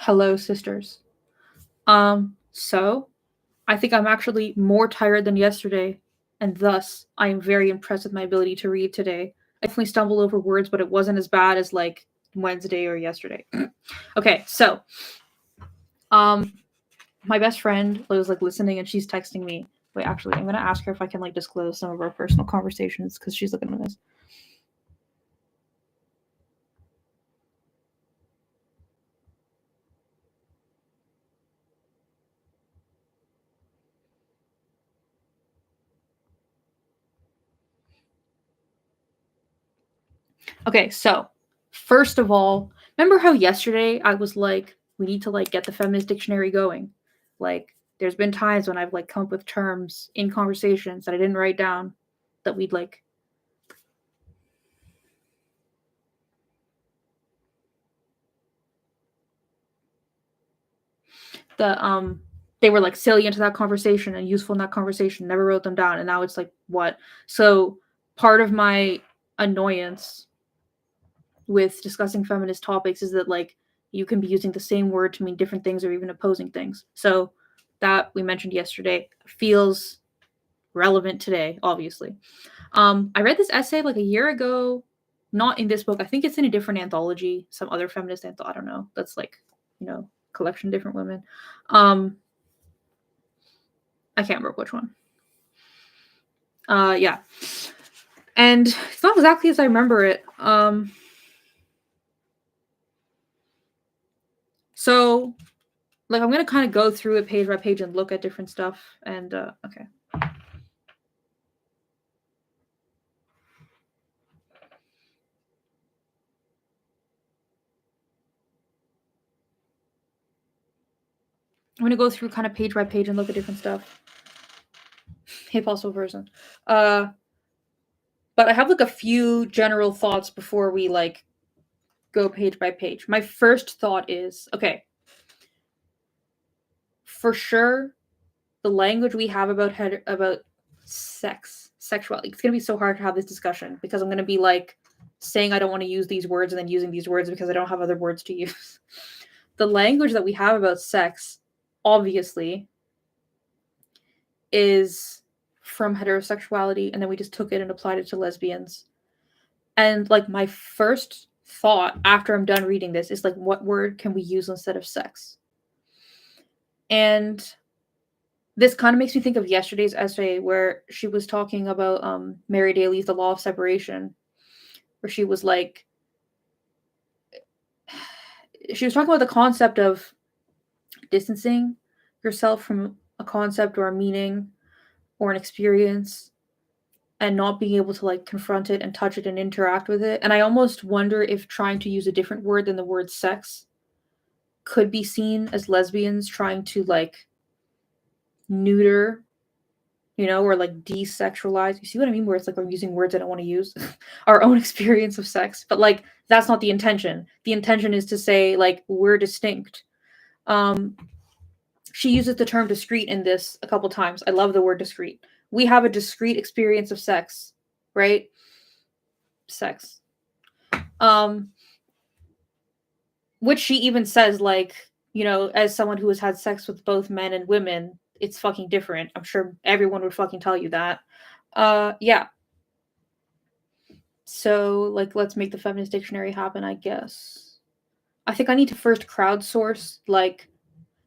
Hello, sisters. So I think I'm actually more tired than yesterday, and thus I am very impressed with my ability to read today. I definitely stumbled over words, but it wasn't as bad as like Wednesday or yesterday. Okay, so um my best friend was like listening and she's texting me. Wait, actually, I'm gonna ask her if I can like disclose some of our personal conversations because she's looking at this. Okay, so first of all, remember how yesterday I was like, we need to like get the feminist dictionary going? Like, there's been times when I've like come up with terms in conversations that I didn't write down that we'd like. They were like salient to that conversation and useful in that conversation, never wrote them down, and now it's like what? So part of my annoyance with discussing feminist topics is that like you can be using the same word to mean different things or even opposing things. So that we mentioned yesterday feels relevant today, obviously. I read this essay like a year ago, not in this book. I think it's in a different anthology, some other feminist anthology. I don't know. That's like, collection of different women. I can't remember which one. Yeah. And it's not exactly as I remember it. So, like, I'm going to kind of go through it page by page and look at different stuff. And, okay. I'm going to go through kind of page by page and look at different stuff. Hey, possible version. But I have, like, a few general thoughts before we, like, go page by page. My first thought is, okay, for sure, the language we have about sexuality, it's going to be so hard to have this discussion because I'm going to be, like, saying I don't want to use these words and then using these words because I don't have other words to use. The language that we have about sex, obviously, is from heterosexuality, and then we just took it and applied it to lesbians. And, like, my first thought after I'm done reading this is, like, what word can we use instead of sex? And this kind of makes me think of yesterday's essay where she was talking about Mary Daly's The Law of Separation, where she was like, she was talking about the concept of distancing yourself from a concept or a meaning or an experience and not being able to like confront it and touch it and interact with it. And I almost wonder if trying to use a different word than the word sex could be seen as lesbians trying to like neuter, or like desexualize. You see what I mean? Where it's like we're using words I don't want to use, our own experience of sex. But like that's not the intention. The intention is to say like we're distinct. She uses the term discrete in this a couple times. I love the word discrete. We have a discrete experience of sex, right? Sex. Which she even says, like, as someone who has had sex with both men and women, it's fucking different. I'm sure everyone would fucking tell you that. Yeah. So, like, let's make the feminist dictionary happen, I guess. I think I need to first crowdsource, like,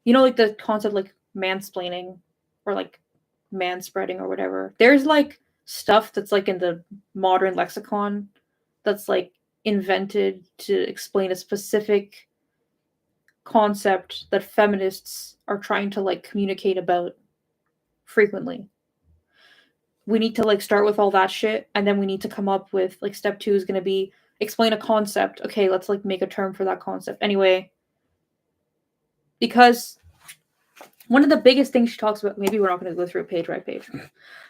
like the concept, like, mansplaining or, like, manspreading or whatever. There's, like, stuff that's, like, in the modern lexicon that's, like, invented to explain a specific concept that feminists are trying to, like, communicate about frequently. We need to, like, start with all that shit, and then we need to come up with, like, step 2 is going to be explain a concept. Okay, let's, like, make a term for that concept. Anyway, because one of the biggest things she talks about, maybe we're not going to go through a page by page.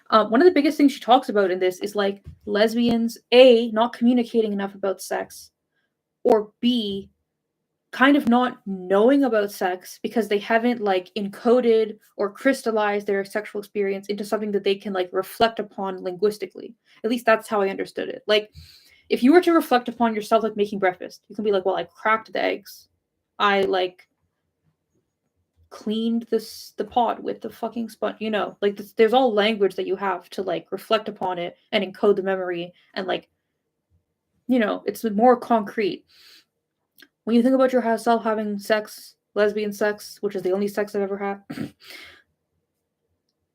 One of the biggest things she talks about in this is, like, lesbians, A, not communicating enough about sex, or B, kind of not knowing about sex because they haven't like encoded or crystallized their sexual experience into something that they can like reflect upon linguistically. At least that's how I understood it. Like if you were to reflect upon yourself like making breakfast, you can be like, well, I cracked the eggs. I like cleaned the pot with the fucking sponge, like there's all language that you have to like reflect upon it and encode the memory, and like, it's more concrete. When you think about yourself having sex, lesbian sex, which is the only sex I've ever had,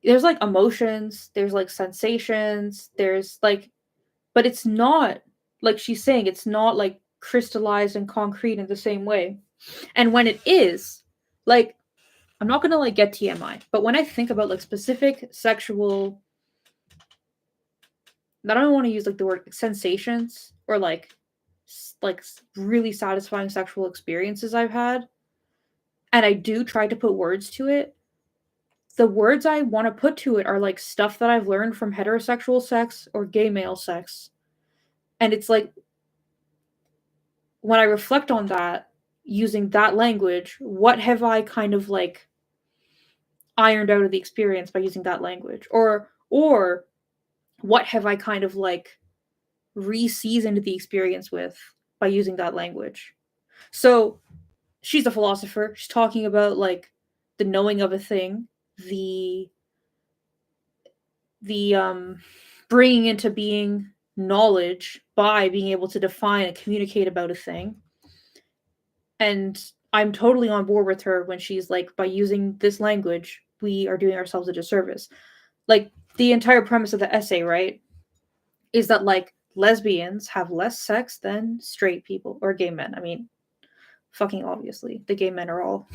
there's like emotions, there's like sensations, there's like, but it's not, like she's saying, it's not like crystallized and concrete in the same way. And when it is, like, I'm not gonna like get TMI, but when I think about like specific sexual, I don't want to use like the word sensations, or like really satisfying sexual experiences I've had, and I do try to put words to it. The words I want to put to it are like stuff that I've learned from heterosexual sex or gay male sex. And it's like, when I reflect on that, using that language, what have I kind of like ironed out of the experience by using that language? Or what have I kind of like re-seasoned the experience with by using that language? So she's a philosopher. She's talking about like the knowing of a thing, the bringing into being knowledge by being able to define and communicate about a thing. And I'm totally on board with her when she's like, by using this language, we are doing ourselves a disservice. Like, the entire premise of the essay, right, is that like lesbians have less sex than straight people or gay men. I mean, fucking obviously, the gay men are all,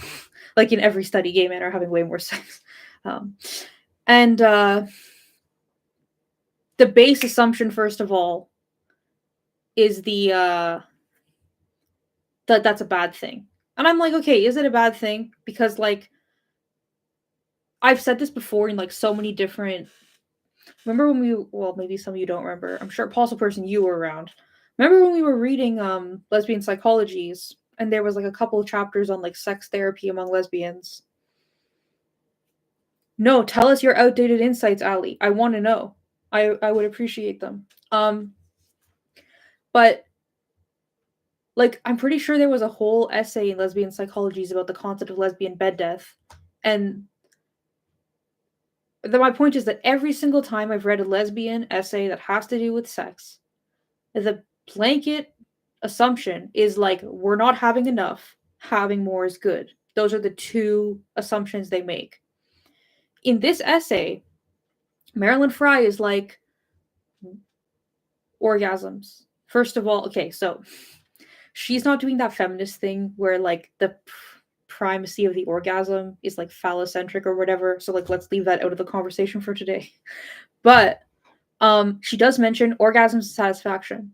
like in every study, gay men are having way more sex. And the base assumption, first of all, is that that's a bad thing. And I'm like, okay, is it a bad thing? Because like, I've said this before in like so many different, remember when well, maybe some of you don't remember. I'm sure, Apostle Person, you were around. Remember when we were reading lesbian psychologies, and there was like a couple of chapters on like sex therapy among lesbians? No, tell us your outdated insights, Ali. I want to know. I would appreciate them. But like, I'm pretty sure there was a whole essay in lesbian psychologies about the concept of lesbian bed death. And my point is that every single time I've read a lesbian essay that has to do with sex, the blanket assumption is like, we're not having enough, having more is good. Those are the two assumptions they make. In this essay, Marilyn Frye is like, orgasms. First of all, okay, so she's not doing that feminist thing where like the primacy of the orgasm is like phallocentric or whatever. So like, let's leave that out of the conversation for today. But she does mention orgasms and satisfaction.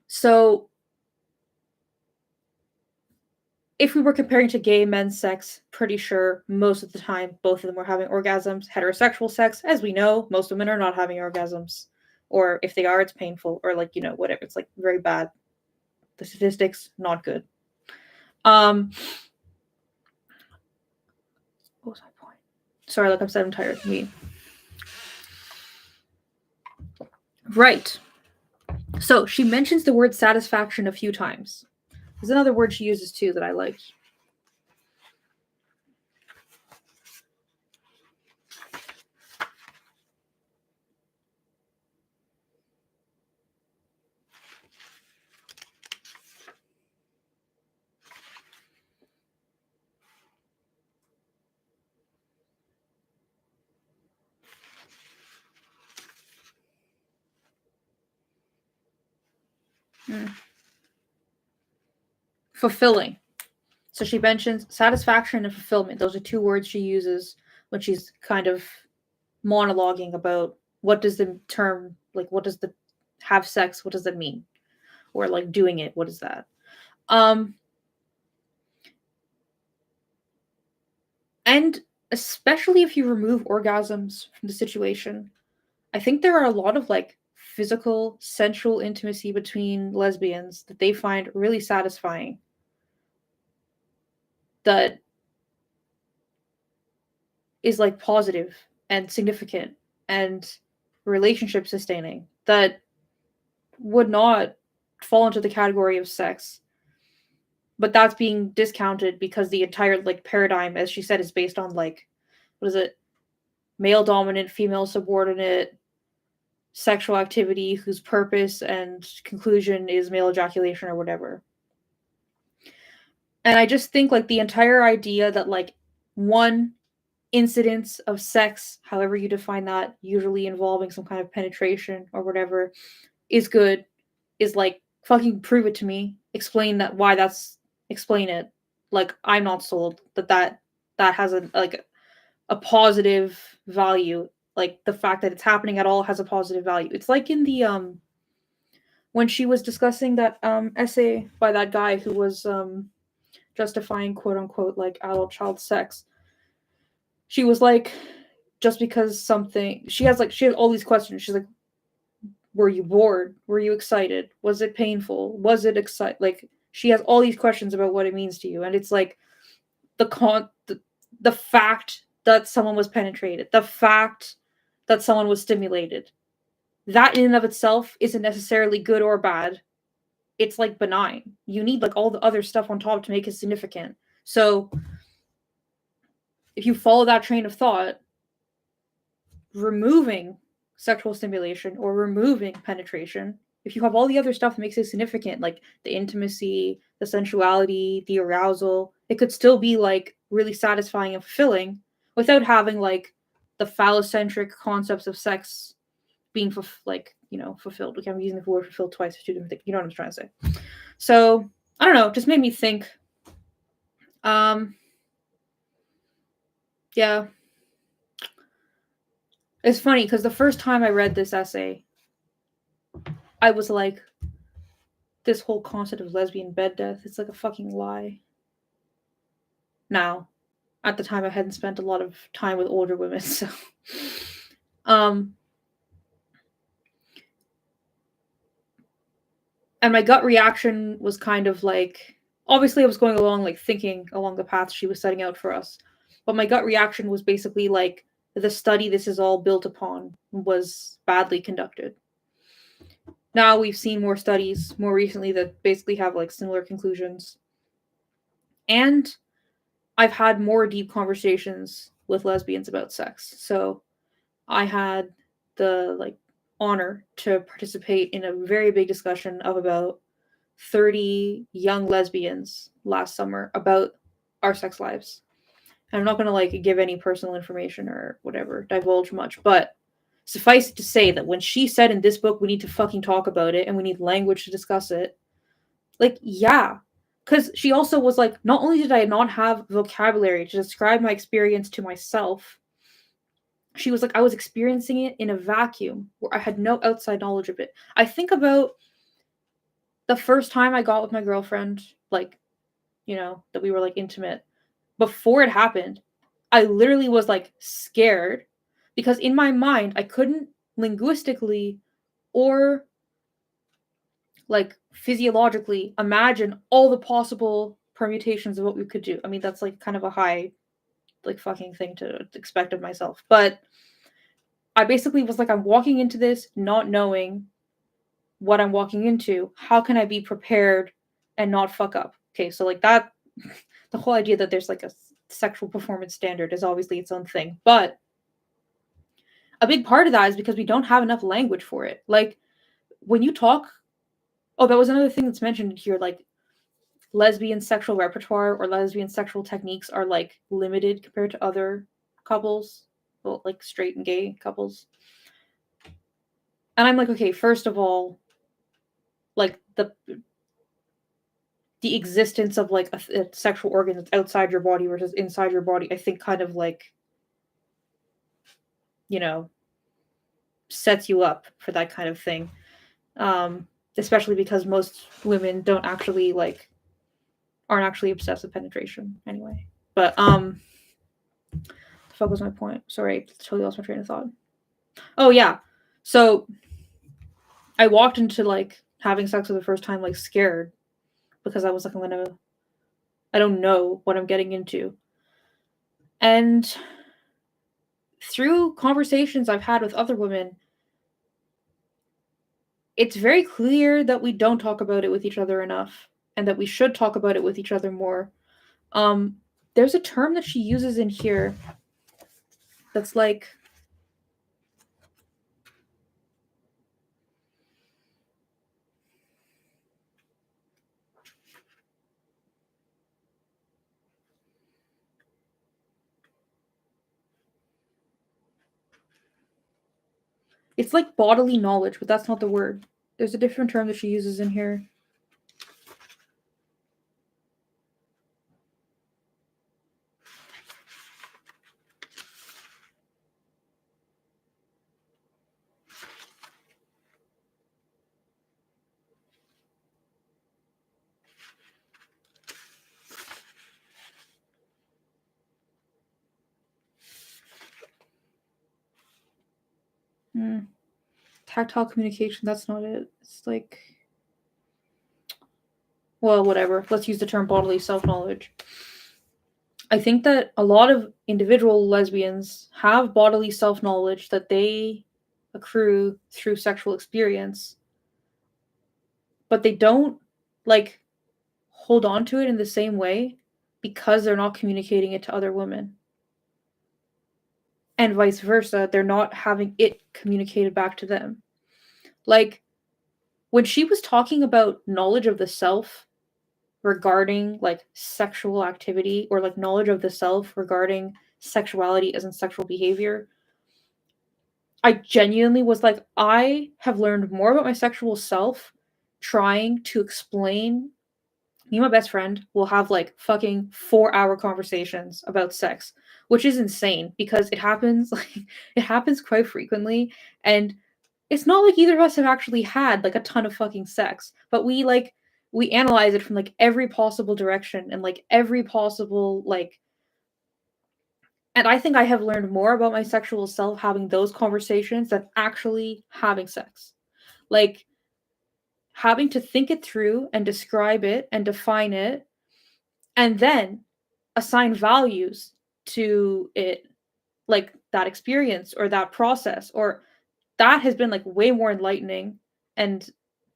So if we were comparing to gay men's sex, pretty sure most of the time both of them were having orgasms. Heterosexual sex, as we know, most women are not having orgasms. Or if they are, it's painful, or like, whatever. It's like very bad. The statistics, not good. What was my point? Sorry, like I said, I'm tired. Right. So she mentions the word satisfaction a few times. There's another word she uses too that I like. Fulfilling. So she mentions satisfaction and fulfillment. Those are two words she uses when she's kind of monologuing about what does the term, like, what does the have sex, what does that mean? Or like doing it, what is that? And especially if you remove orgasms from the situation, I think there are a lot of like physical, sensual intimacy between lesbians that they find really satisfying. That is like positive and significant and relationship sustaining, that would not fall into the category of sex. but that's being discounted because the entire like paradigm, as she said, is based on like, what is it? Male dominant, female subordinate, sexual activity whose purpose and conclusion is male ejaculation or whatever. And I just think like the entire idea that like one incidence of sex, however you define that, usually involving some kind of penetration or whatever, is good, is like fucking prove it to me. Explain that why that's explain it. Like I'm not sold that has a positive value. Like the fact that it's happening at all has a positive value. It's like in the when she was discussing that essay by that guy who was justifying quote unquote like adult child sex. She was like, just because something she has all these questions. She's like, were you bored? Were you excited? Was it painful? Was it like she has all these questions about what it means to you, and it's like the fact that someone was penetrated, the fact that someone was stimulated, that in and of itself isn't necessarily good or bad. It's like benign. You need like all the other stuff on top to make it significant. So if you follow that train of thought, removing sexual stimulation or removing penetration, if you have all the other stuff that makes it significant, like the intimacy, the sensuality, the arousal, it could still be like really satisfying and fulfilling without having like the phallocentric concepts of sex being fulfilled. Okay, I'm using the word fulfilled twice for two different things. You know what I'm trying to say. So I don't know, it just made me think. Yeah. It's funny because the first time I read this essay, I was like, this whole concept of lesbian bed death, it's like a fucking lie. Now, at the time I hadn't spent a lot of time with older women, so and my gut reaction was kind of like, obviously I was going along like thinking along the path she was setting out for us, but my gut reaction was basically like the study this is all built upon was badly conducted. Now we've seen more studies more recently that basically have like similar conclusions, and I've had more deep conversations with lesbians about sex. So I had the like honor to participate in a very big discussion of about 30 young lesbians last summer about our sex lives. And I'm not going to like give any personal information or whatever, divulge much, but suffice it to say that when she said in this book we need to fucking talk about it and we need language to discuss it, like, yeah. Because she also was like, not only did I not have vocabulary to describe my experience to myself, she was like, I was experiencing it in a vacuum where I had no outside knowledge of it. I think about the first time I got with my girlfriend, like, that we were like intimate. Before it happened, I literally was like scared because in my mind, I couldn't linguistically or like physiologically imagine all the possible permutations of what we could do. I mean, that's like kind of a high like fucking thing to expect of myself. But I basically was like, I'm walking into this not knowing what I'm walking into. How can I be prepared and not fuck up? Okay, so like that, the whole idea that there's like a sexual performance standard is obviously its own thing. But a big part of that is because we don't have enough language for it. Like when you talk, that was another thing that's mentioned here, like lesbian sexual repertoire or lesbian sexual techniques are like limited compared to other couples, well, like straight and gay couples. And I'm like, okay, first of all, like the existence of like a sexual organ that's outside your body versus inside your body, I think kind of like, sets you up for that kind of thing. Especially because most women aren't actually obsessed with penetration anyway. But the fuck was my point? Sorry, I totally lost my train of thought. Oh yeah. So I walked into like having sex for the first time like scared because I was like, I don't know what I'm getting into. And through conversations I've had with other women, it's very clear that we don't talk about it with each other enough. and that we should talk about it with each other more. There's a term that she uses in here that's like, it's like bodily knowledge, but that's not the word. There's a different term that she uses in here. Tactile communication, that's not it. It's like, well, whatever. Let's use the term bodily self-knowledge. I think that a lot of individual lesbians have bodily self-knowledge that they accrue through sexual experience, but they don't like hold on to it in the same way because they're not communicating it to other women. And vice versa, they're not having it communicated back to them. Like, when she was talking about knowledge of the self regarding like sexual activity, or like knowledge of the self regarding sexuality as in sexual behavior, I genuinely was like, I have learned more about my sexual self trying to explain. Me and my best friend will have like fucking 4-hour conversations about sex, which is insane because it happens quite frequently, and it's not like either of us have actually had like a ton of fucking sex, but we analyze it from like every possible direction and like every possible like, and I think I have learned more about my sexual self having those conversations than actually having sex. Like, having to think it through and describe it and define it and then assign values to it, like that experience or that process, or that has been like way more enlightening and,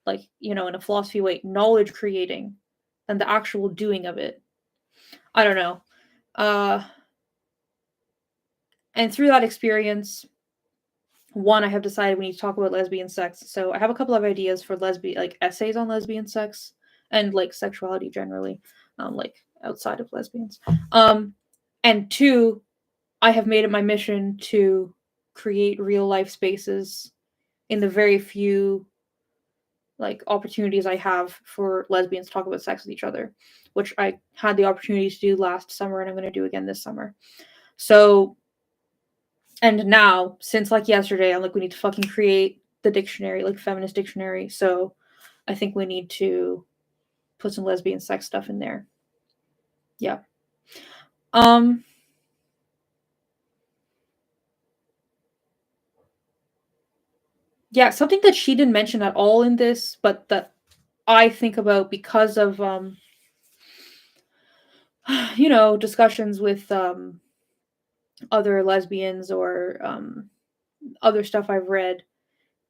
like, in a philosophy way, knowledge creating than the actual doing of it. I don't know. And through that experience, one, I have decided we need to talk about lesbian sex. So I have a couple of ideas for like essays on lesbian sex and like sexuality generally, like outside of lesbians. And two, I have made it my mission to create real life spaces in the very few like opportunities I have for lesbians to talk about sex with each other, which I had the opportunity to do last summer and I'm going to do again this summer. So, and now, since like yesterday, I'm like, we need to fucking create the dictionary, like feminist dictionary. So I think we need to put some lesbian sex stuff in there. Yeah. Yeah, something that she didn't mention at all in this, but that I think about because of discussions with other lesbians or other stuff I've read,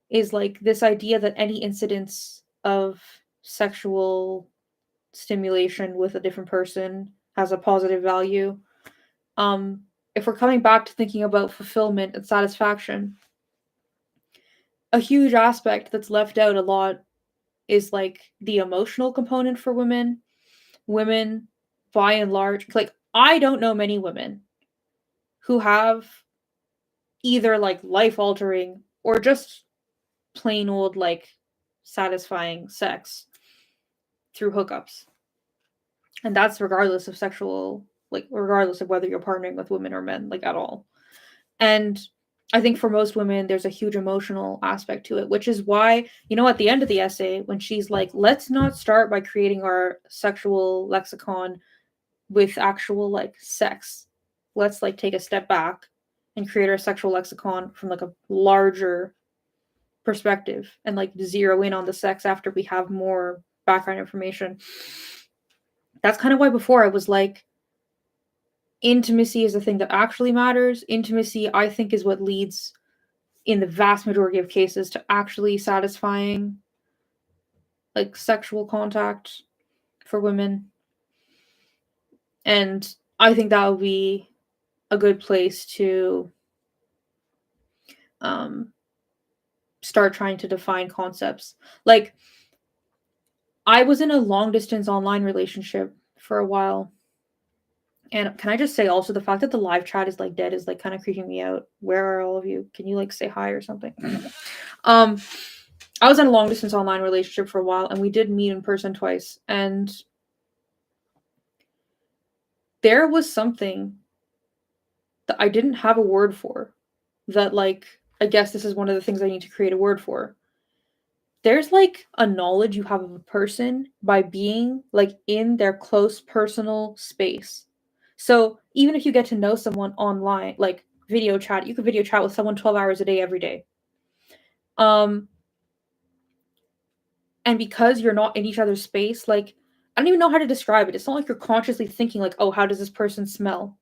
is like this idea that any incidence of sexual stimulation with a different person has a positive value. If we're coming back to thinking about fulfillment and satisfaction, a huge aspect that's left out a lot is like the emotional component for women. Women, by and large, like, I don't know many women who have either like life altering or just plain old like satisfying sex through hookups. And that's regardless of sexual, like regardless of whether you're partnering with women or men, like at all. And I think for most women, there's a huge emotional aspect to it, which is why, at the end of the essay, when she's like, let's not start by creating our sexual lexicon with actual like sex. Let's like take a step back and create our sexual lexicon from like a larger perspective and like zero in on the sex after we have more background information. That's kind of why before I was like, intimacy is the thing that actually matters. Intimacy, I think, is what leads in the vast majority of cases to actually satisfying like sexual contact. for women. And I think that would be a good place to start trying to define concepts. Like, I was in a long distance online relationship for a while. And can I just say also the fact that the live chat is like dead is like kind of creeping me out. Where are all of you? Can you like say hi or something? I was in a long distance online relationship for a while, and we did meet in person twice. And there was something that I didn't have a word for. That, like, I guess this is one of the things I need to create a word for. There's like a knowledge you have of a person by being like in their close personal space. So even if you get to know someone online, like video chat, you could video chat with someone 12 hours a day every day. And because you're not in each other's space, like, I don't even know how to describe it. It's not like you're consciously thinking like, oh, how does this person smell?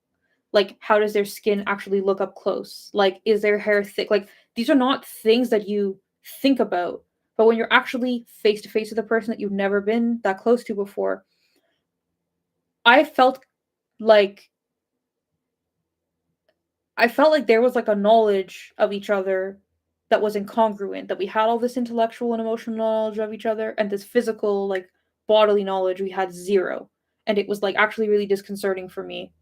Like, how does their skin actually look up close? Like, is their hair thick? Like, these are not things that you think about. But when you're actually face to face with a person that you've never been that close to before, I felt like there was like a knowledge of each other that was incongruent, that we had all this intellectual and emotional knowledge of each other, and this physical, like, bodily knowledge we had zero. And it was like actually really disconcerting for me.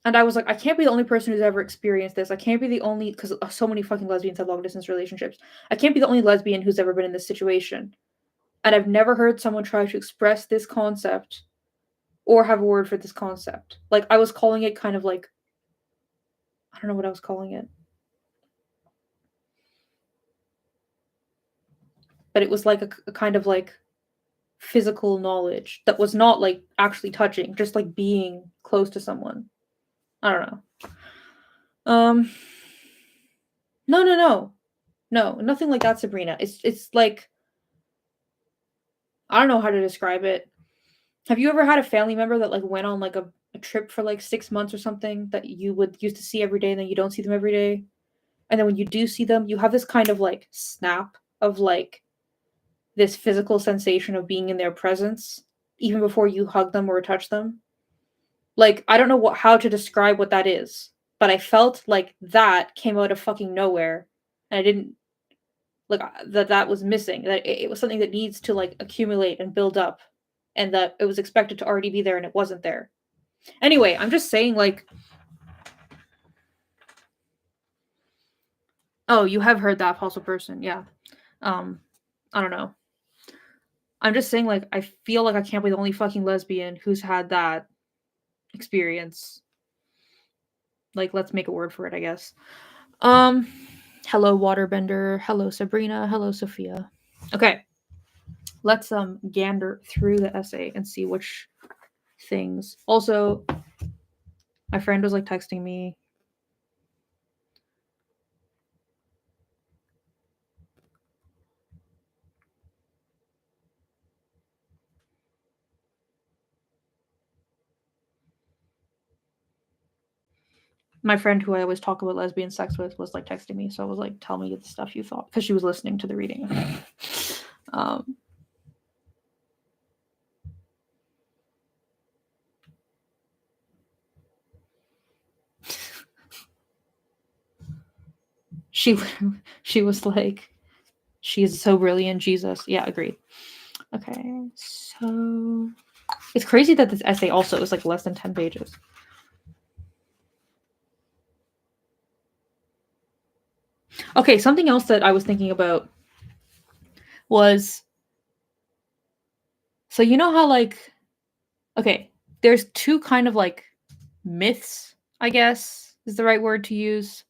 And I was like, I can't be the only person who's ever experienced this. I can't be the only, because so many fucking lesbians have long distance relationships. I can't be the only lesbian who's ever been in this situation. And I've never heard someone try to express this concept or have a word for this concept. Like, I was calling it kind of like, I don't know what I was calling it. But it was like a kind of like physical knowledge that was not like actually touching, just like being close to someone. I don't know. No, nothing like that, Sabrina. It's like, I don't know how to describe it. Have you ever had a family member that like went on like a trip for like 6 months or something that you would used to see every day and then you don't see them every day? And then when you do see them, you have this kind of like snap of like this physical sensation of being in their presence, even before you hug them or touch them. Like, I don't know how to describe what that is, but I felt like that came out of fucking nowhere, and I didn't like that was missing. That it was something that needs to like accumulate and build up, and that it was expected to already be there and it wasn't there. Anyway, I'm just saying, like, oh, you have heard that, Apostle Person, yeah. I don't know. I'm just saying, like, I feel like I can't be the only fucking lesbian who's had that experience. Like, let's make a word for it, I guess. Hello, Waterbender. Hello, Sabrina. Hello, Sophia. Okay. Let's gander through the essay and see which things. Also, my friend was like texting me. My friend who I always talk about lesbian sex with was like texting me, so I was like, tell me the stuff you thought, because she was listening to the reading. She was like, she's so brilliant, Jesus. Yeah, agreed. Okay, so it's crazy that this essay also is like less than 10 pages. Okay, something else that I was thinking about was, so you know how like, okay, there's two kind of like myths, I guess is the right word to use.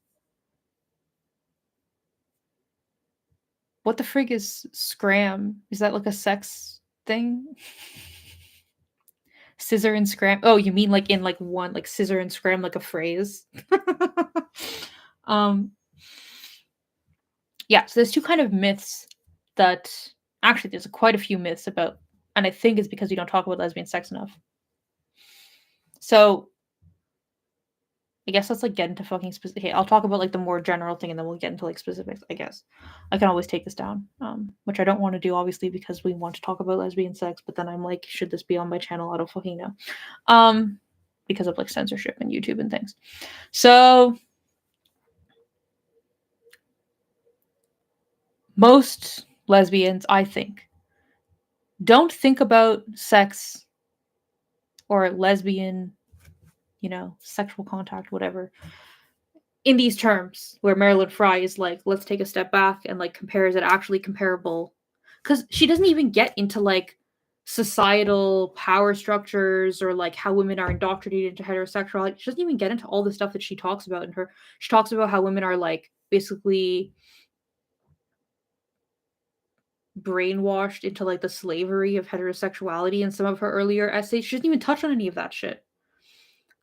What the frig is scram? Is that like a sex thing? Scissor and scram. Oh, you mean like in like one, like scissor and scram, like a phrase? Yeah, so there's two kind of myths that actually there's quite a few myths about, and I think it's because we don't talk about lesbian sex enough. So I guess let's like get into fucking specific. Okay, I'll talk about like the more general thing, and then we'll get into like specifics. I guess I can always take this down, which I don't want to do, obviously, because we want to talk about lesbian sex. But then I'm like, should this be on my channel? I don't fucking know, because of like censorship and YouTube and things. So most lesbians, I think, don't think about sex or lesbian, sexual contact, whatever, in these terms, where Marilyn Frye is like, let's take a step back and like compare, is it actually comparable? Because she doesn't even get into like societal power structures or like how women are indoctrinated into heterosexuality. She doesn't even get into all the stuff that she talks about in her. She talks about how women are like basically brainwashed into like the slavery of heterosexuality in some of her earlier essays. She doesn't even touch on any of that shit.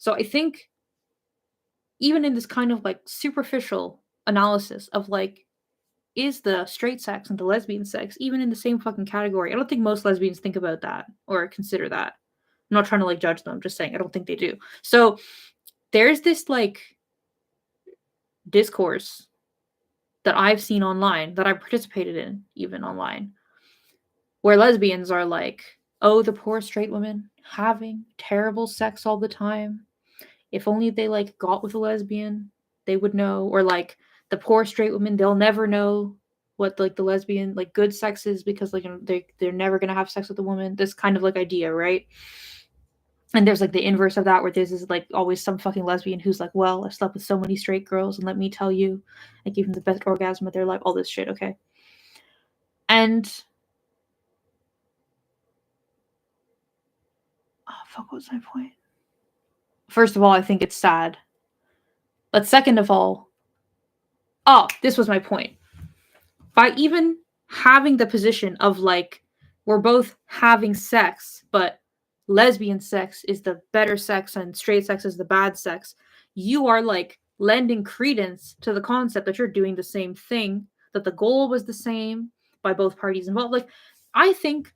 So I think even in this kind of like superficial analysis of like, is the straight sex and the lesbian sex even in the same fucking category? I don't think most lesbians think about that or consider that. I'm not trying to like judge them, I'm just saying I don't think they do. So there's this like discourse that I've seen online, that I participated in even online, where lesbians are like, oh, the poor straight women having terrible sex all the time. If only they like got with a lesbian, they would know. Or like the poor straight women, they'll never know what like the lesbian like good sex is, because like they're never gonna have sex with a woman. This kind of like idea, right? And there's like the inverse of that, where there's is like always some fucking lesbian who's like, well, I've slept with so many straight girls, and let me tell you, I gave them the best orgasm of their life. All this shit, okay? And oh fuck, what was my point? First of all, I think it's sad. But second of all, this was my point. By even having the position of like, we're both having sex, but lesbian sex is the better sex and straight sex is the bad sex, you are like lending credence to the concept that you're doing the same thing, that the goal was the same by both parties involved. Like, I think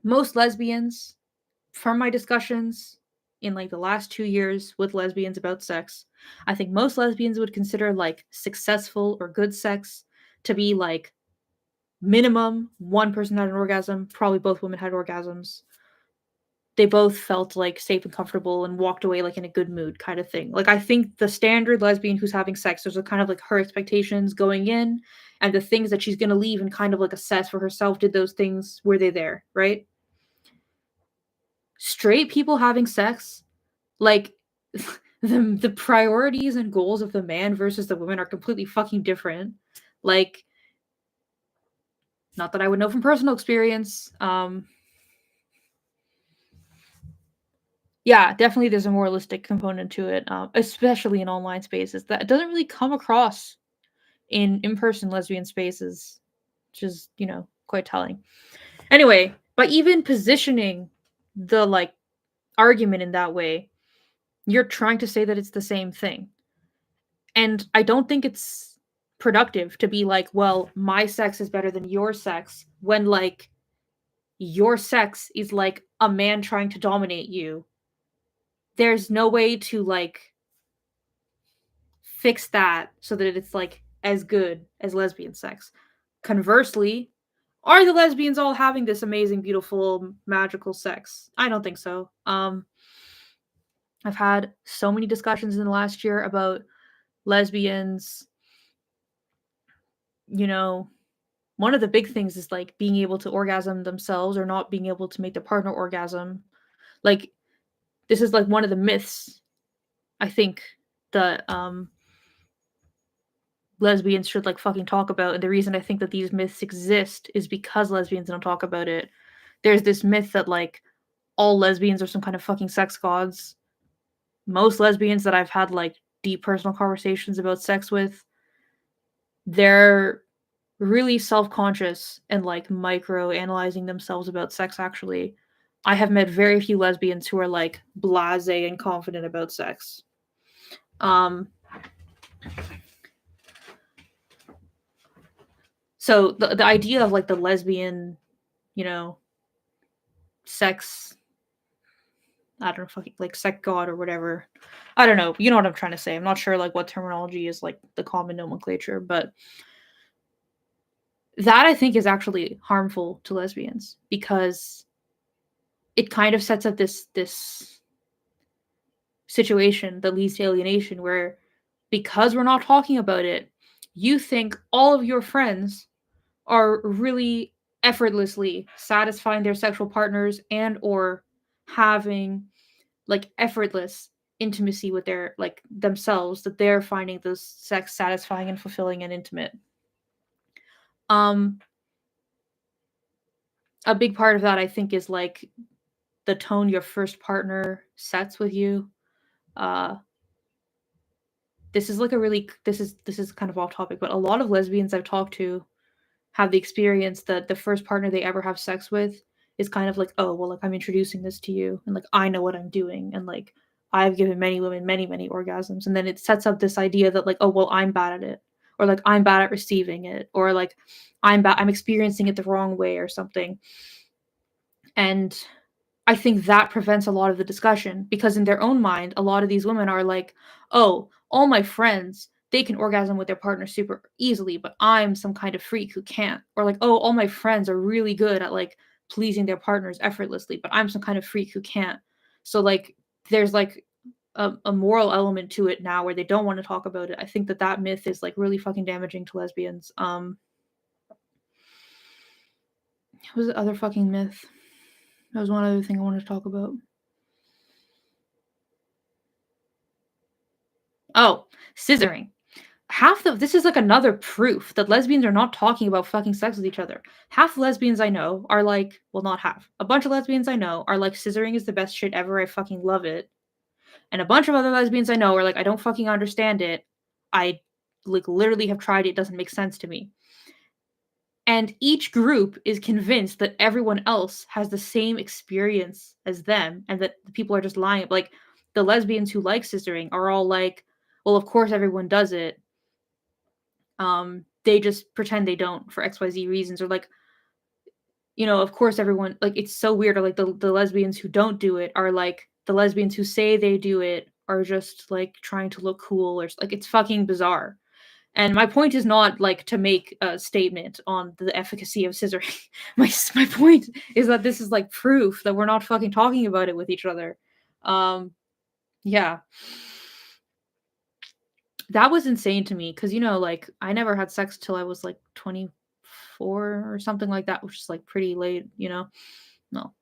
most lesbians, from my discussions in like the last 2 years with lesbians about sex, I think most lesbians would consider like successful or good sex to be like minimum one person had an orgasm, probably both women had orgasms. They both felt like safe and comfortable and walked away like in a good mood, kind of thing. Like, I think the standard lesbian who's having sex, there's a kind of like her expectations going in and the things that she's going to leave and kind of like assess for herself. Did those things, were they there, right? Straight people having sex, like, the priorities and goals of the man versus the woman are completely fucking different. Like, not that I would know from personal experience. Yeah, definitely there's a moralistic component to it, especially in online spaces that doesn't really come across in in-person lesbian spaces, which is, quite telling. Anyway, by even positioning the like argument in that way, you're trying to say that it's the same thing. And I don't think it's productive to be like, well, my sex is better than your sex, when like your sex is like a man trying to dominate you. There's no way to like fix that so that it's like as good as lesbian sex. Conversely, are the lesbians all having this amazing, beautiful, magical sex? I don't think so. I've had so many discussions in the last year about lesbians. One of the big things is like being able to orgasm themselves or not being able to make their partner orgasm. Like, this is like one of the myths, I think, that lesbians should like fucking talk about. And the reason I think that these myths exist is because lesbians don't talk about it. There's this myth that like all lesbians are some kind of fucking sex gods. Most lesbians that I've had like deep personal conversations about sex with, they're really self-conscious and like micro analyzing themselves about sex. Actually, I have met very few lesbians who are like blasé and confident about sex. So the idea of like the lesbian, sex I don't know, fucking like sect god or whatever. I don't know. You know what I'm trying to say. I'm not sure like what terminology is like the common nomenclature, but that I think is actually harmful to lesbians because it kind of sets up this situation that leads to alienation where because we're not talking about it, you think all of your friends are really effortlessly satisfying their sexual partners and or having like effortless intimacy with their like themselves, that they're finding those sex satisfying and fulfilling and intimate. um a big part of that I think is like the tone your first partner sets with you. uh this is like a really this is kind of off topic, but a lot of lesbians I've talked to have the experience that the first partner they ever have sex with is kind of like, oh, well, like I'm introducing this to you and like I know what I'm doing and like I've given many women many orgasms, and then it sets up this idea that like, oh, well, I'm bad at it, or like I'm bad at receiving it, or like I'm experiencing it the wrong way or something. And I think that prevents a lot of the discussion because in their own mind, a lot of these women are like, oh, all my friends, they can orgasm with their partner super easily, but I'm some kind of freak who can't. Or like, oh, all my friends are really good at like pleasing their partners effortlessly, but I'm some kind of freak who can't. So like, there's like a moral element to it now where they don't want to talk about it. I think that that myth is like really fucking damaging to lesbians. What was the other fucking myth? That was one other thing I wanted to talk about. Oh, scissoring. This is like another proof that lesbians are not talking about fucking sex with each other. Half the lesbians I know are like, well, not half. A bunch of lesbians I know are like, scissoring is the best shit ever. I fucking love it. And a bunch of other lesbians I know are like, I don't fucking understand it. I like literally have tried it. It doesn't make sense to me. And each group is convinced that everyone else has the same experience as them and that the people are just lying. Like the lesbians who like scissoring are all like, well, of course everyone does it. They just pretend they don't for XYZ reasons, or like, you know, of course everyone, like it's so weird, or like the lesbians who don't do it are like the lesbians who say they do it are just like trying to look cool, or like it's fucking bizarre. And my point is not like to make a statement on the efficacy of scissoring. My point is that this is like proof that we're not fucking talking about it with each other. Yeah. That was insane to me because, you know, like I never had sex till I was like 24 or something like that, which is like pretty late, you know? No,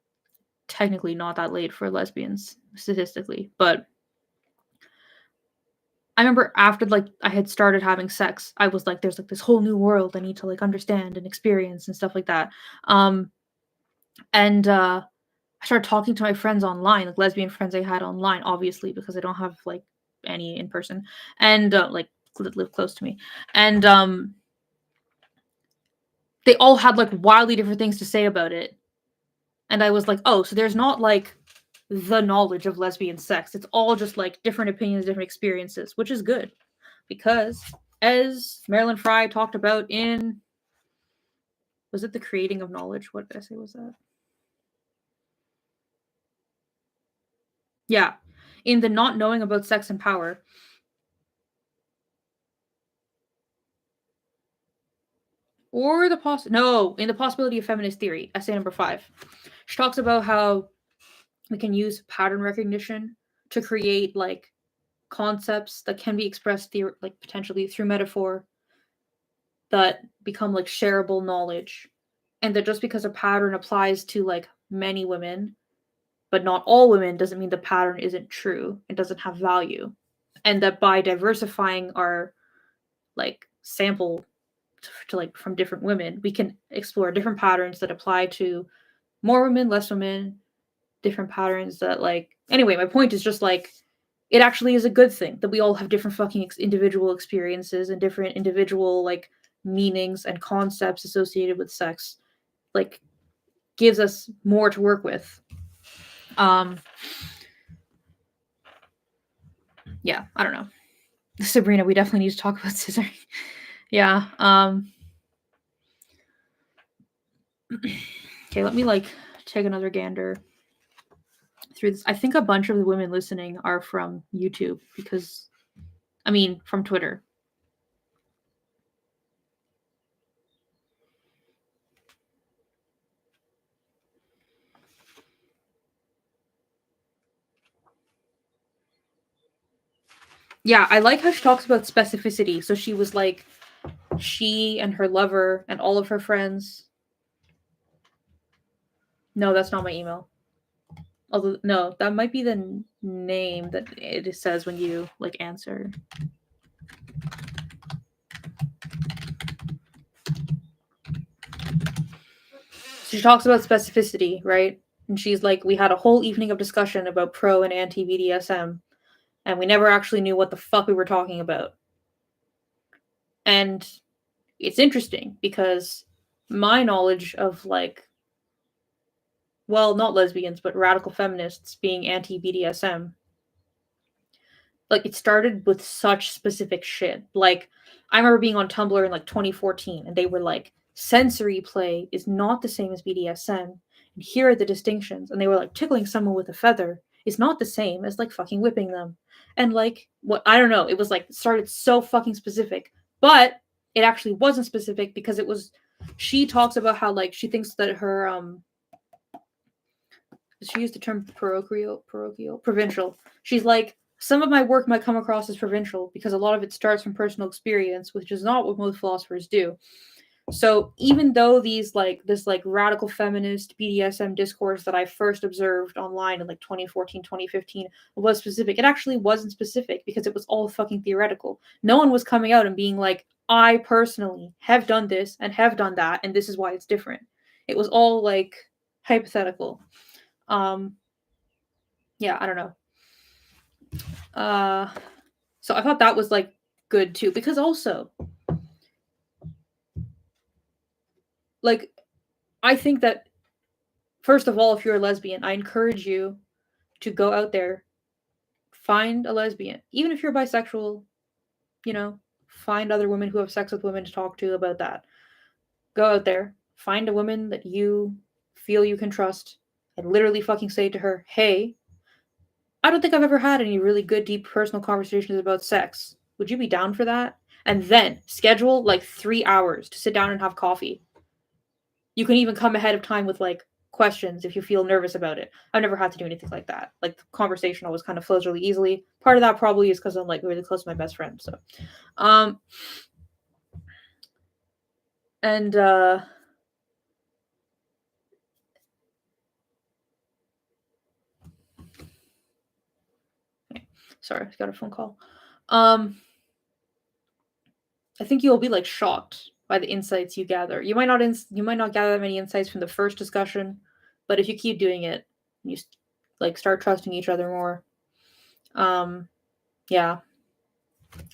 technically not that late for lesbians statistically, but I remember after like I had started having sex, I was like, there's like this whole new world I need to like understand and experience and stuff like that. Um, and I started talking to my friends online, like lesbian friends I had online, obviously, because I don't have like any in person and like that live close to me. And they all had like wildly different things to say about it. And I was like, oh, so there's not like the knowledge of lesbian sex. It's all just like different opinions, different experiences, which is good because as Marilyn Frye talked about in, was it The Creating of Knowledge? What essay was that? Yeah. In The Not Knowing About Sex and Power. Or in The Possibility of Feminist Theory, essay number 5. She talks about how we can use pattern recognition to create like concepts that can be expressed like potentially through metaphor that become like shareable knowledge, and that just because a pattern applies to like many women but not all women doesn't mean the pattern isn't true, it doesn't have value, and that by diversifying our like sample to like from different women we can explore different patterns that apply to more women, less women, different patterns that like, anyway, my point is just like it actually is a good thing that we all have different fucking individual experiences and different individual like meanings and concepts associated with sex, like gives us more to work with. Yeah, I don't know. Sabrina, we definitely need to talk about scissoring. Yeah. Okay, let me like take another gander through this. I think a bunch of the women listening are from YouTube because, from Twitter. Yeah, I like how she talks about specificity. So she was like, she and her lover and all of her friends. No, that's not my email. Although, no, that might be the name that it says when you like answer. She talks about specificity, right? And she's like, we had a whole evening of discussion about pro and anti BDSM, and we never actually knew what the fuck we were talking about. And it's interesting because my knowledge of like, well, not lesbians, but radical feminists being anti BDSM, like it started with such specific shit. Like, I remember being on Tumblr in like 2014, and they were like, sensory play is not the same as BDSM, and here are the distinctions. And they were like, tickling someone with a feather is not the same as like fucking whipping them. And like, what, I don't know, it was like, started so fucking specific, but it actually wasn't specific because it was, she talks about how like she thinks that her she used the term provincial. She's like, some of my work might come across as provincial because a lot of it starts from personal experience, which is not what most philosophers do. So even though this radical feminist BDSM discourse that I first observed online in like 2014, 2015 was specific, it actually wasn't specific because it was all fucking theoretical. No one was coming out and being like, I personally have done this and have done that, and this is why it's different. It was all like hypothetical. Yeah, I don't know. So I thought that was like good too, because also, like, I think that first of all, if you're a lesbian, I encourage you to go out there, find a lesbian, even if you're bisexual, find other women who have sex with women to talk to about that. Go out there, find a woman that you feel you can trust, and literally fucking say to her, hey, I don't think I've ever had any really good, deep personal conversations about sex. Would you be down for that? And then schedule like 3 hours to sit down and have coffee. You can even come ahead of time with like questions if you feel nervous about it. I've never had to do anything like that. Like the conversation always kind of flows really easily. Part of that probably is because I'm like really close to my best friend. So, and sorry, I got a phone call. I think you'll be like shocked by the insights you gather. You might not gather that many insights from the first discussion, but if you keep doing it, you like start trusting each other more. Yeah.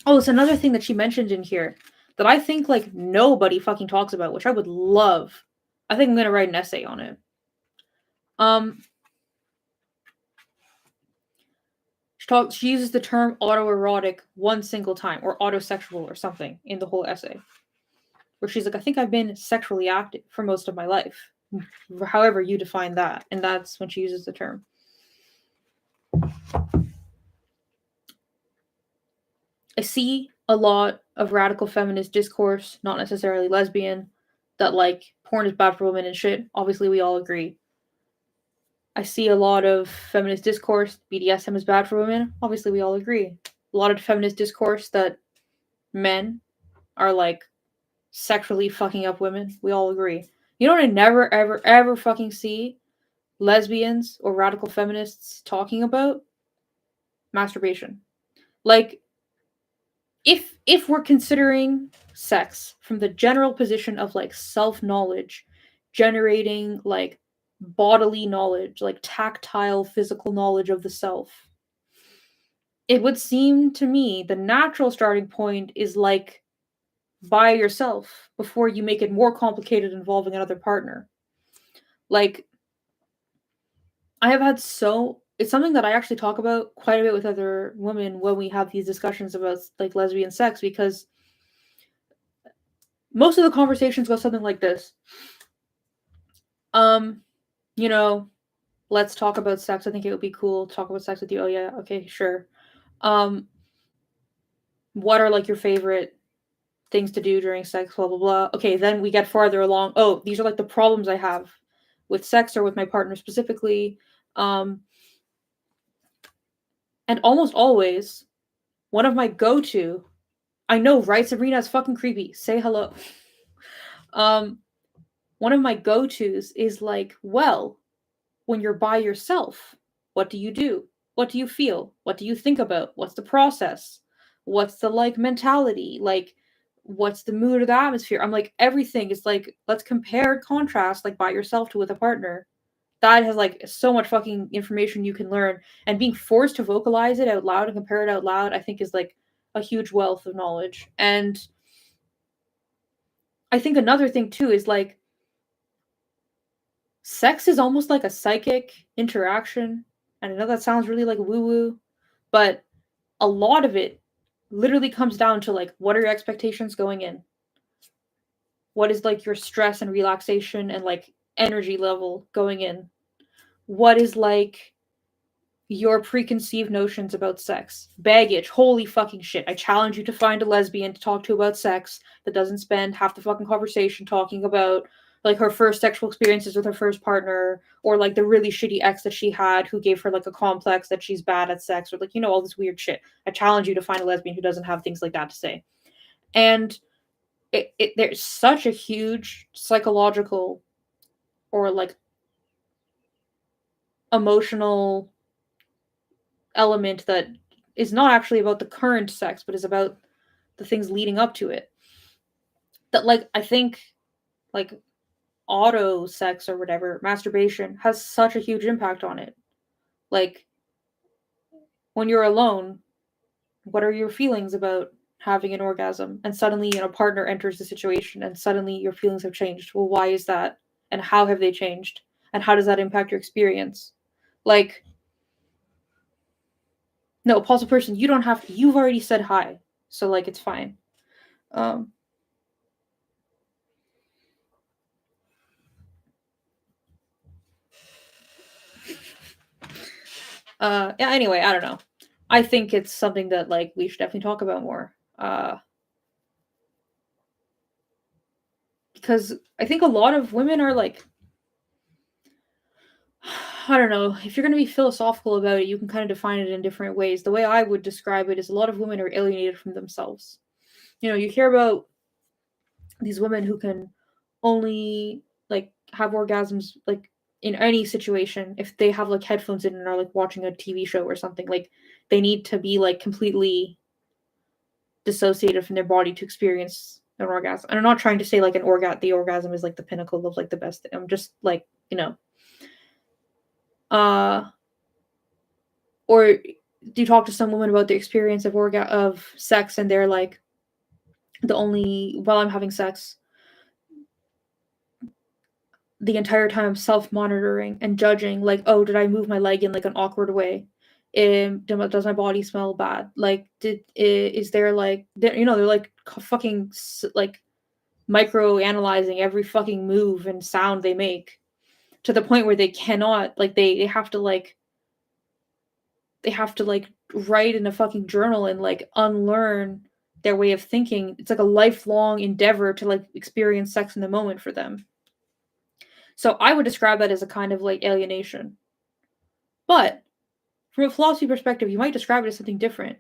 Oh, it's another thing that she mentioned in here that I think like nobody fucking talks about, which I would love. I think I'm gonna write an essay on it. She uses the term autoerotic one single time, or autosexual or something in the whole essay. Where she's like, I think I've been sexually active for most of my life. However you define that. And that's when she uses the term. I see a lot of radical feminist discourse, not necessarily lesbian, that like porn is bad for women and shit. Obviously, we all agree. I see a lot of feminist discourse, BDSM is bad for women. Obviously, we all agree. A lot of feminist discourse that men are like sexually fucking up women. We all agree. You know what I never, ever, ever fucking see lesbians or radical feminists talking about? Masturbation. Like, if we're considering sex from the general position of like self-knowledge, generating like bodily knowledge, like tactile physical knowledge of the self, it would seem to me the natural starting point is like by yourself before you make it more complicated involving another partner. Like, I have had it's something that I actually talk about quite a bit with other women when we have these discussions about like lesbian sex, because most of the conversations go something like this. You know, let's talk about sex. I think it would be cool to talk about sex with you. Oh yeah, okay, sure. Um, what are like your favorite things to do during sex? Blah blah blah. Okay, then we get farther along. Oh, these are like the problems I have with sex or with my partner specifically. Um, and almost always, one of my go-to. I know, right? Sabrina, it's fucking creepy. Say hello. Um, one of my go-tos is like, well, when you're by yourself, what do you do? What do you feel? What do you think about? What's the process? What's the like mentality? Like, what's the mood or the atmosphere? I'm like, everything is like, let's compare and contrast like by yourself to with a partner. That has like so much fucking information you can learn. And being forced to vocalize it out loud and compare it out loud, I think is like a huge wealth of knowledge. And I think another thing too is like sex is almost like a psychic interaction. And I know that sounds really like woo woo, but a lot of it literally comes down to like, what are your expectations going in? What is like your stress and relaxation and like energy level going in? What is like your preconceived notions about sex? Baggage. Holy fucking shit. I challenge you to find a lesbian to talk to about sex that doesn't spend half the fucking conversation talking about like her first sexual experiences with her first partner, or like the really shitty ex that she had who gave her like a complex that she's bad at sex, or like, all this weird shit. I challenge you to find a lesbian who doesn't have things like that to say. And there's such a huge psychological or like emotional element that is not actually about the current sex, but is about the things leading up to it. That like I think like auto sex or whatever, masturbation has such a huge impact on it. Like when you're alone, what are your feelings about having an orgasm? And suddenly, a partner enters the situation and suddenly your feelings have changed. Well, why is that? And how have they changed? And how does that impact your experience? Like, no, Apostle Person, you don't have to, you've already said hi. So like it's fine. Um yeah, anyway, I don't know. I think it's something that like we should definitely talk about more. Because I think a lot of women are like, I don't know, if you're going to be philosophical about it, you can kind of define it in different ways. The way I would describe it is a lot of women are alienated from themselves. You hear about these women who can only like have orgasms like in any situation if they have like headphones in and are like watching a TV show or something. Like they need to be like completely dissociated from their body to experience an orgasm. And I'm not trying to say like the orgasm is like the pinnacle of like the best thing. I'm just like, uh or do you talk to some woman about the experience of sex and they're like, while I'm having sex, the entire time I'm self-monitoring and judging, like, oh, did I move my leg in like an awkward way? Does my body smell bad? Like, is there like, they're like fucking like micro analyzing every fucking move and sound they make to the point where they cannot like they have to like write in a fucking journal and like unlearn their way of thinking. It's like a lifelong endeavor to like experience sex in the moment for them. So I would describe that as a kind of like alienation. But from a philosophy perspective, you might describe it as something different.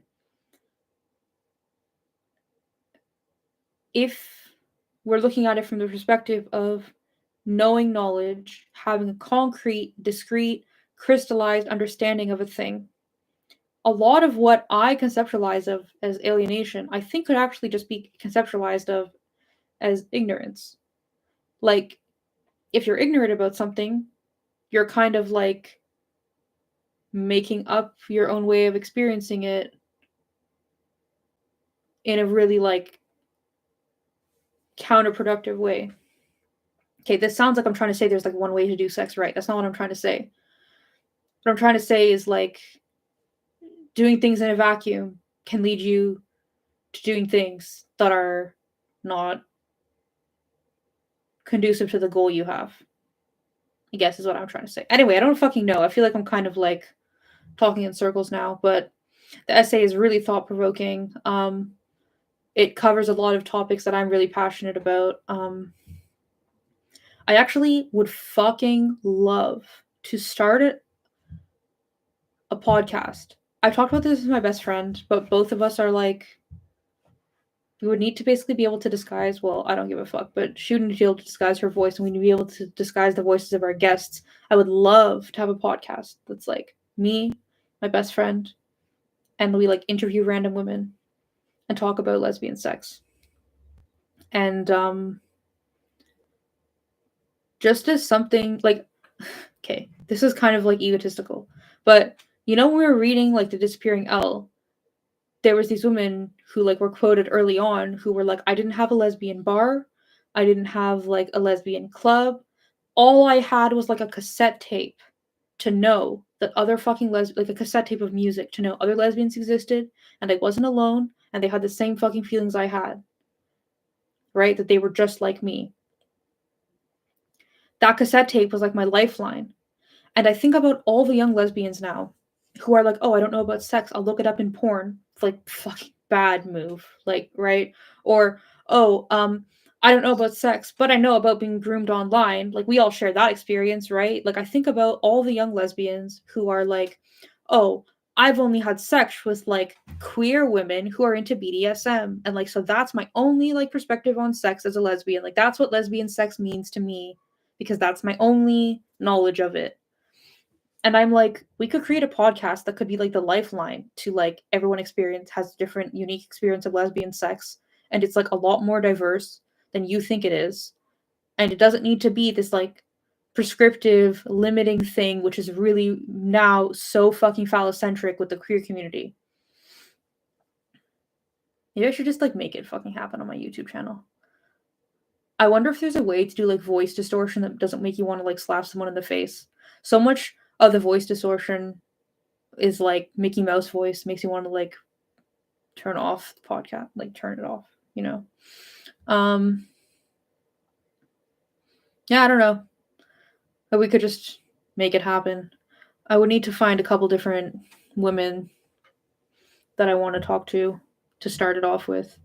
If we're looking at it from the perspective of knowing knowledge, having a concrete, discrete, crystallized understanding of a thing, a lot of what I conceptualize of as alienation, I think could actually just be conceptualized of as ignorance. Like, if you're ignorant about something, you're kind of like making up your own way of experiencing it in a really like counterproductive way. Okay, this sounds like I'm trying to say there's like one way to do sex right. That's not what I'm trying to say. What I'm trying to say is like doing things in a vacuum can lead you to doing things that are not conducive to the goal you have. I guess is what I'm trying to say. Anyway, I don't fucking know. I feel like I'm kind of like talking in circles now, but the essay is really thought-provoking. It covers a lot of topics that I'm really passionate about. I actually would fucking love to start a podcast. I've talked about this with my best friend, but both of us are like, we would need to basically be able to disguise, well, I don't give a fuck, but she would need to be able to disguise her voice, and we need to be able to disguise the voices of our guests. I would love to have a podcast that's like me, my best friend, and we like interview random women and talk about lesbian sex. And just as something like, okay, this is kind of like egotistical, but you know, when we were reading like The Disappearing Elle, there was these women who like were quoted early on who were like, I didn't have a lesbian bar, I didn't have like a lesbian club, all I had was like a cassette tape to know that other fucking like a cassette tape of music to know other lesbians existed, and I wasn't alone, and they had the same fucking feelings I had, right? That they were just like me. That cassette tape was like my lifeline. And I think about all the young lesbians now who are like, oh, I don't know about sex, I'll look it up in porn. It's like, fucking bad move, like, right? Or, oh, I don't know about sex, but I know about being groomed online. Like, we all share that experience, right? Like, I think about all the young lesbians who are like, oh, I've only had sex with like queer women who are into BDSM, and like, so that's my only like perspective on sex as a lesbian. Like, that's what lesbian sex means to me because that's my only knowledge of it. And I'm like, we could create a podcast that could be like the lifeline to like everyone has a different unique experience of lesbian sex, and it's like a lot more diverse than you think it is. And it doesn't need to be this like prescriptive limiting thing, which is really now so fucking phallocentric with the queer community. Maybe I should just like make it fucking happen on my YouTube channel. I wonder if there's a way to do like voice distortion that doesn't make you want to like slap someone in the face. So much of the voice distortion is like Mickey Mouse voice, makes you want to like turn off the podcast, like turn it off, you know? Yeah, I don't know. But we could just make it happen. I would need to find a couple different women that I want to talk to start it off with.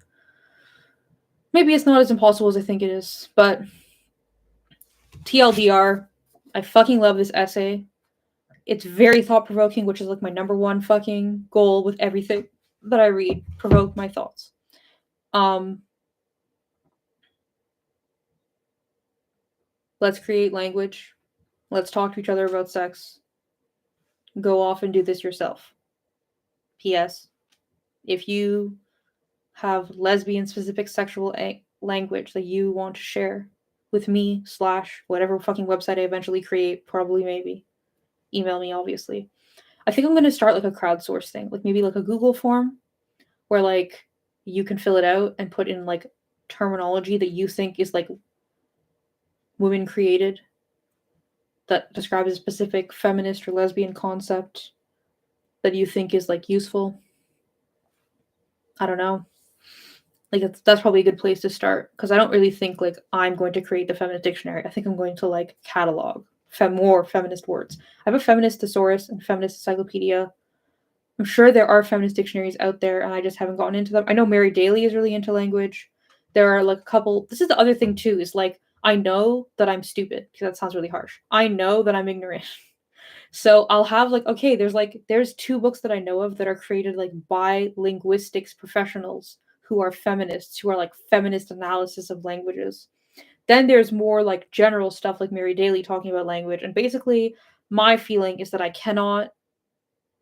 Maybe it's not as impossible as I think it is, but TLDR, I fucking love this essay. It's very thought-provoking, which is like my number one fucking goal with everything that I read. Provoke my thoughts. Let's create language. Let's talk to each other about sex. Go off and do this yourself. P.S. If you have lesbian-specific sexual language that you want to share with me / whatever fucking website I eventually create, probably maybe. Email me, obviously. I think I'm going to start like a crowdsource thing, like maybe like a Google form where like you can fill it out and put in like terminology that you think is like women created that describes a specific feminist or lesbian concept that you think is like useful. I don't know. Like that's probably a good place to start, because I don't really think like I'm going to create the feminist dictionary. I think I'm going to like catalog more feminist words. I have a feminist thesaurus and feminist encyclopedia. I'm sure there are feminist dictionaries out there and I just haven't gotten into them. I know Mary Daly is really into language. There are like a couple. This is the other thing too, is like I know that I'm stupid, because that sounds really harsh. I know that I'm ignorant. So I'll have like, okay, there's 2 books that I know of that are created like by linguistics professionals who are feminists, who are like feminist analysis of languages. Then there's more like general stuff like Mary Daly talking about language. And basically my feeling is that I cannot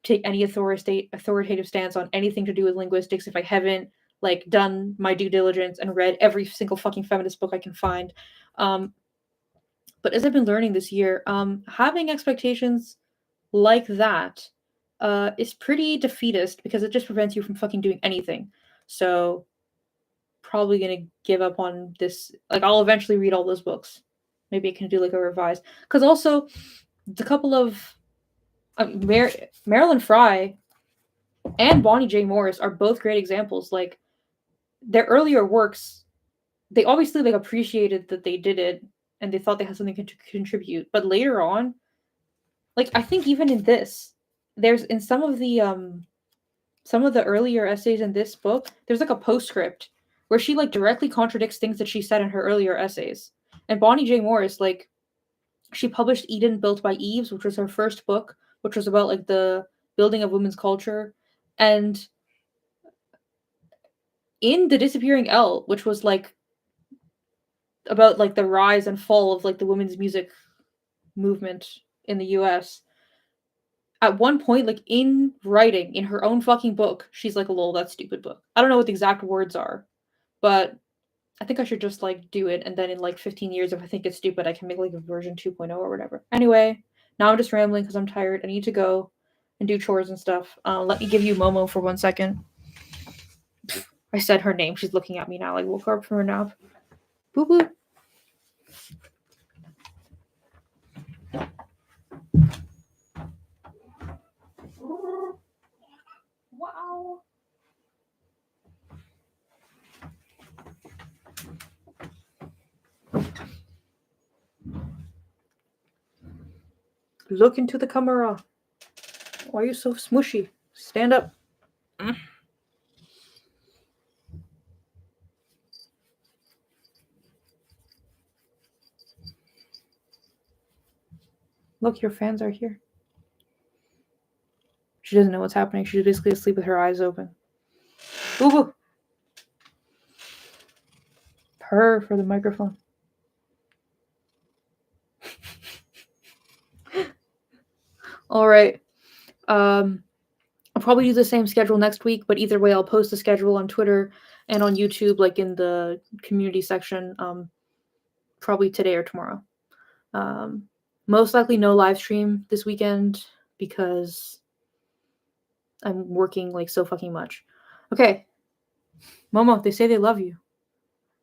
take any authoritative stance on anything to do with linguistics if I haven't like done my due diligence and read every single fucking feminist book I can find. But as I've been learning this year, having expectations like that is pretty defeatist, because it just prevents you from fucking doing anything. So probably gonna give up on this. Like I'll eventually read all those books. Maybe I can do like a revise. Because also the couple of Marilyn Frye and Bonnie J. Morris are both great examples. Like their earlier works, they obviously like appreciated that they did it and they thought they had something to contribute. But later on, like I think even in this, there's in some of the earlier essays in this book, there's like a postscript where she like directly contradicts things that she said in her earlier essays. And Bonnie J. Morris, like, she published Eden Built by Eves, which was her first book, which was about like the building of women's culture. And in The Disappearing Elle, which was like about like the rise and fall of like the women's music movement in the US, at one point, like in writing in her own fucking book, she's like, lol, that stupid book. I don't know what the exact words are, but I think I should just like do it, and then in like 15 years, if I think it's stupid, I can make like a version 2.0 or whatever. Anyway, now I'm just rambling because I'm tired. I need to go and do chores and stuff. Let me give you Momo for 1 second. I said her name. She's looking at me now, like woke her up from her nap. Boo boo. Wow. Look into the camera. Why are you so smushy? Stand up. Look, your fans are here. She doesn't know what's happening. She's basically asleep with her eyes open. Boo boo. Purr for the microphone. All right. I'll probably do the same schedule next week, but either way, I'll post the schedule on Twitter and on YouTube, like in the community section, probably today or tomorrow. Most likely no live stream this weekend because I'm working like so fucking much. Okay. Momo, they say they love you.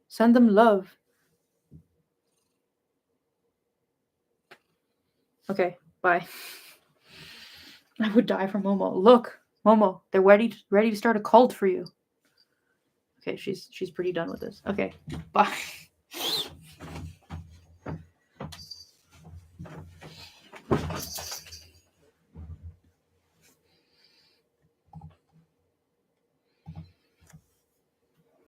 Send them love. Okay, bye. I would die for Momo. Look, Momo, they're ready to start a cult for you. Okay, she's pretty done with this. Okay, bye.